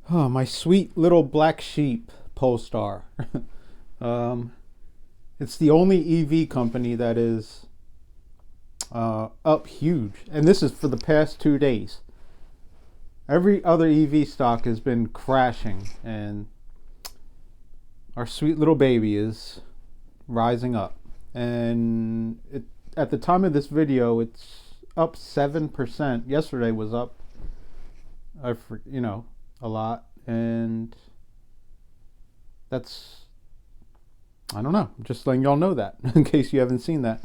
Oh, my sweet little black sheep, Polestar. um, it's the only EV company that is up huge, and this is for the past 2 days. Every other EV stock has been crashing, and our sweet little baby is rising up. And at the time of this video, it's up 7%. Yesterday was up, a lot, and that's I don't know. Just letting y'all know that in case you haven't seen that.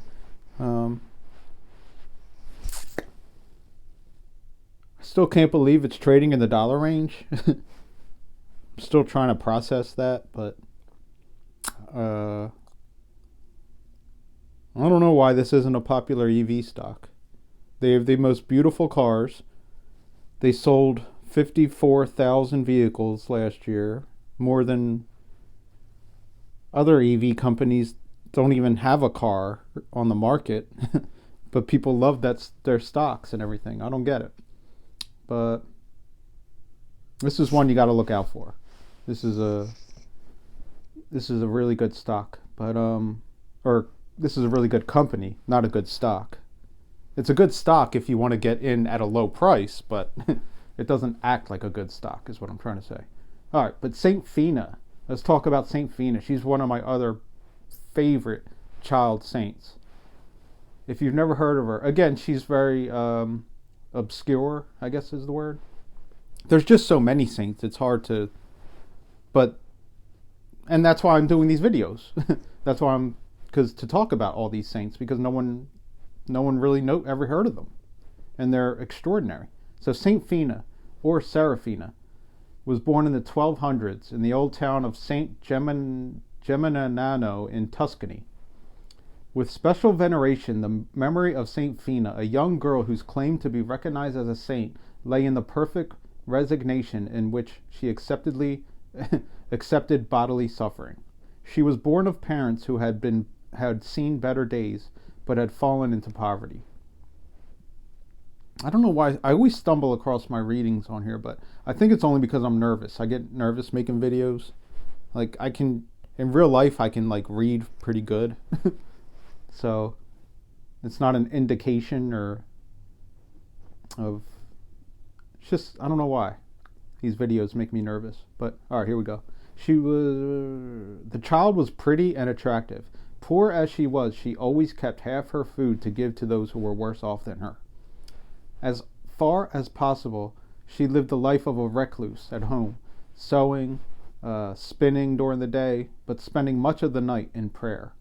Um, I still can't believe it's trading in the dollar range. I'm still trying to process that, but uh, I don't know why this isn't a popular EV stock. They have the most beautiful cars. They sold 54,000 vehicles last year, more than other EV companies don't even have a car on the market, but people love that's their stocks and everything. I don't get it, but this is one you got to look out for. This is a this is a really good stock, but or this is a really good company, not a good stock. It's a good stock if you want to get in at a low price, but it doesn't act like a good stock, is what I'm trying to say. All right, but St Fina. Let's talk about St Fina. She's one of my other favorite child saints. If you've never heard of her, again, she's very obscure, I guess is the word. There's just so many saints, it's hard to, but, and that's why I'm doing these videos. That's why because to talk about all these saints, because no one really ever heard of them, and they're extraordinary. So St Fina, or Serafina, was born in the 1200s in the old town of St Gemignano in Tuscany. With special veneration, the memory of St Fina, a young girl whose claim to be recognized as a saint lay in the perfect resignation in which she accepted bodily suffering. She was born of parents who had seen better days, but had fallen into poverty. I don't know why I always stumble across my readings on here, but I think it's only because I'm nervous. I get nervous making videos. Like I can in real life I can like read pretty good. So it's not an indication or of it's just I don't know why. These videos make me nervous. But all right, here we go. The child was pretty and attractive. Poor as she was, she always kept half her food to give to those who were worse off than her. As far as possible, she lived the life of a recluse at home, sewing, spinning during the day, but spending much of the night in prayer.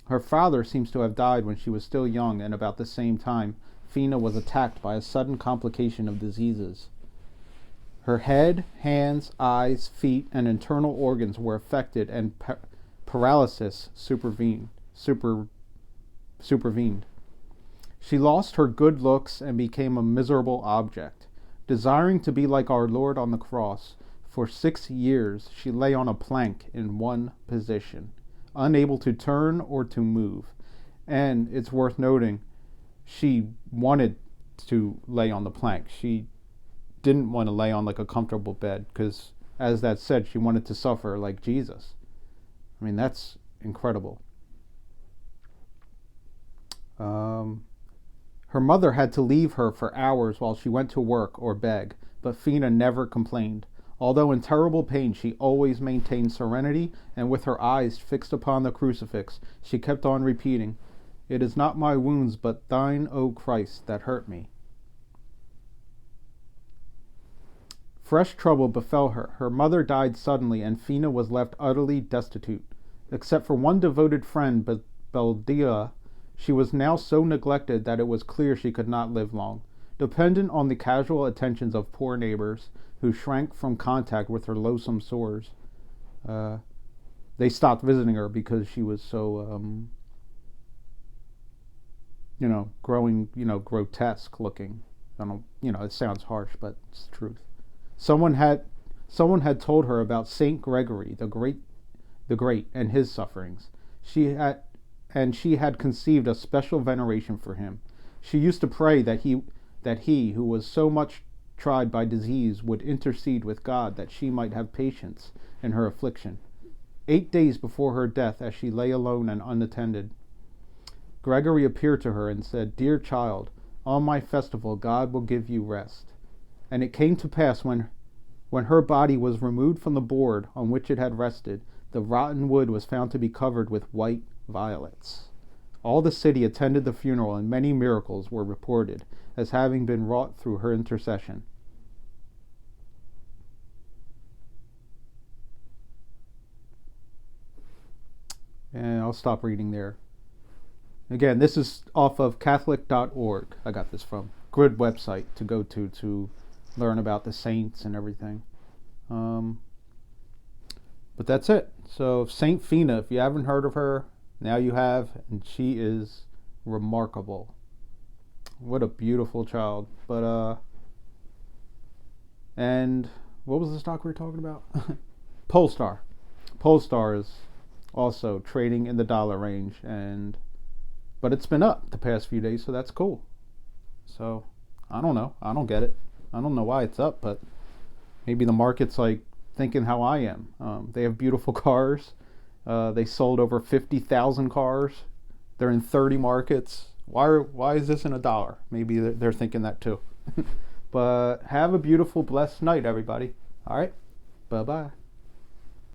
Her father seems to have died when she was still young, and about the same time, Fina was attacked by a sudden complication of diseases. Her head, hands, eyes, feet, and internal organs were affected, and paralysis supervened. She lost her good looks and became a miserable object. Desiring to be like our Lord on the cross, for 6 years she lay on a plank in one position, unable to turn or to move. And it's worth noting, she wanted to lay on the plank. She didn't want to lay on like a comfortable bed because, as that said, she wanted to suffer like Jesus. I mean, that's incredible. Her mother had to leave her for hours while she went to work or beg, but Fina never complained. Although in terrible pain, she always maintained serenity, and with her eyes fixed upon the crucifix, she kept on repeating, "It is not my wounds, but thine, O Christ, that hurt me." Fresh trouble befell her. Her mother died suddenly, and Fina was left utterly destitute. Except for one devoted friend, Beldia, she was now so neglected that it was clear she could not live long. Dependent on the casual attentions of poor neighbors, who shrank from contact with her loathsome sores, they stopped visiting her because she was so, grotesque looking. I don't, it sounds harsh, but it's the truth. Someone had someone had told her about Saint Gregory the Great, and his sufferings. She had conceived a special veneration for him. She used to pray that he who was so much tried by disease, would intercede with God that she might have patience in her affliction. 8 days before her death, as she lay alone and unattended, Gregory appeared to her and said, "Dear child, on my festival God will give you rest." And it came to pass when her body was removed from the board on which it had rested, the rotten wood was found to be covered with white violets. All the city attended the funeral, and many miracles were reported as having been wrought through her intercession. And I'll stop reading there. Again, this is off of Catholic.org. I got this from. Good website to go to learn about the saints and everything. But that's it. So St Fina, if you haven't heard of her, now you have, and she is remarkable. What a beautiful child. But and what was the stock we were talking about? Polestar. Polestar is also trading in the dollar range, but it's been up the past few days, so that's cool. So I don't know. I don't get it. I don't know why it's up, but maybe the market's like thinking how I am. They have beautiful cars. They sold over 50,000 cars. They're in 30 markets. Why is this in $1? Maybe they're thinking that too. But have a beautiful, blessed night, everybody. All right. Bye-bye.